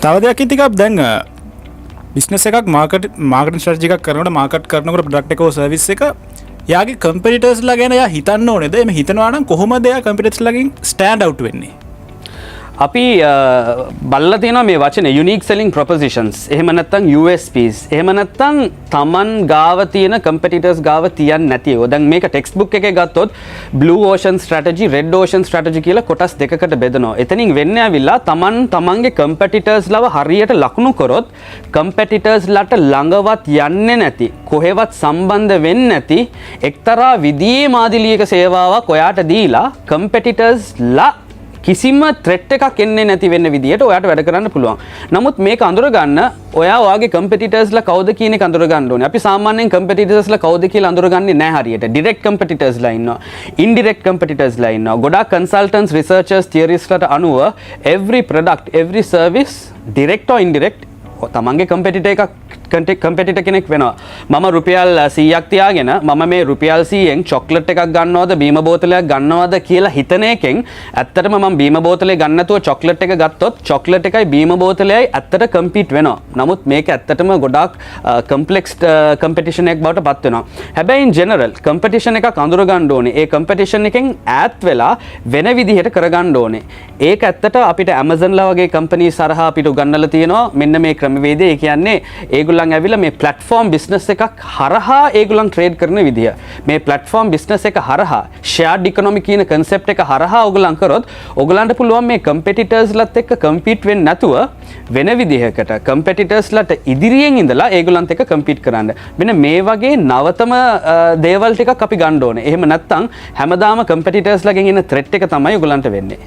තව දෙයක් ඉතින් දැන් බිස්නස් එකක් මාකටිං ස්ට්‍රැටජි එකක් කරනකොට මාකට් කරනකොට ප්‍රොඩක්ට් එක හෝ සර්විස් එක යාගේ කම්පිටිටර්ස්ලා ගැන යා හිතන්න ඕනේද? එමෙ හිතනවා නම් කොහොමද යා කම්පිටිටර්ස්ලාගෙන් ස්ටෑන්ඩ් අවුට් වෙන්නේ? අපි බල්ලා තියෙනවා මේ වචනේ unique selling propositions. එහෙම නැත්නම් USPs. එහෙම නැත්නම් Taman ගාව තියෙන competitors ගාව තියන්නේ නැති ඒවා. දැන් මේක ටෙක්ස්ට් බුක් එකේ ගත්තොත් blue ocean strategy, red ocean strategy කියලා කොටස් දෙකකට බෙදනවා. එතනින් වෙන්නේ ඇවිල්ලා තමන්ගේ competitors ලව හරියට ලකුණු කරොත් competitors ලට ළඟවත් යන්නේ නැති, කොහෙවත් සම්බන්ධ වෙන්නේ නැති එක්තරා විදියේ මාදිලියක සේවාවක් ඔයාට දීලා competitors ලා කිසිම ත්‍රෙට් එකක් එන්නේ නැති වෙන්න විදියට ඔයාට වැඩ කරන්න පුළුවන්. නමුත් මේක අඳුර ගන්න ඔයා ඔයාගේ කම්පිටිටර්ස්ලා කවුද කියන එක අඳුර ගන්න ඕනේ. අපි සාමාන්‍යයෙන් කම්පිටිටර්ස්ලා කවුද කියලා අඳුරගන්නේ නැහැ හරියට. ඩිරෙක්ට් කම්පිටිටර්ස්ලා ඉන්නවා. ඉන්ඩිරෙක්ට් කම්පිටිටර්ස්ලා ඉන්නවා. ගොඩාක් කන්සල්ටන්ට්ස්, රිසර්චර්ස්, තියරිස්ට්ලාට අනුව every product, every service direct or indirect තමන්ගේ කම්පිටිටර් කෙනෙක් වෙනවා. මම රුපියල් 100ක් තියාගෙන මම මේ රුපියල් 100ෙන් චොක්ලට් එකක් ගන්නවද බීම බෝතලයක් ගන්නවද කියලා හිතන එකෙන් ඇත්තටම මම බීම බෝතලේ ගන්න නැතුව චොක්ලට් එක ගත්තොත් චොක්ලට් එකයි බීම බෝතලයයි ඇත්තට කම්පීට් වෙනවා. නමුත් මේක ඇත්තටම ගොඩාක් කම්ප්ලෙක්ස් කම්පිටිෂන් එකක් බවට පත් වෙනවා. හැබැයි ඉන් ජෙනරල් කම්පිටිෂන් එකක් අඳුර ගන්න ඕනේ. ඒ කම්පිටිෂන් එකෙන් ඈත් වෙලා වෙන විදිහට කරගන්න ඕනේ. ඒක ඇත්තට අපිට Amazon ලා වගේ කම්පනීස් හරහා අපිට උගන්වලා තියෙනවා. මෙන්න මේ ක්‍රමවේදය. ඒ කියන්නේ ඒගොල්ලන් ඇවිල්ලා මේ platform business එකක් හරහා ඒගොල්ලන් ට්‍රේඩ් කරන විදිය. මේ platform business එක හරහා shared economy කියන concept එක හරහා ඕගොල්ලන් කරොත් ඕගොල්ලන්ට පුළුවන් මේ competitors ලත් එක්ක compete වෙන්න නැතුව වෙන විදිහකට competitors ලට ඉදිරියෙන් ඉඳලා ඒගොල්ලන්ත් එක්ක compete කරන්න. මෙන්න මේ වගේ නවතම දේවල් ටිකක් අපි ගන්න ඕනේ. එහෙම නැත්නම් හැමදාම competitors ලගෙන් එන threat එක තමයි ඕගොල්ලන්ට වෙන්නේ.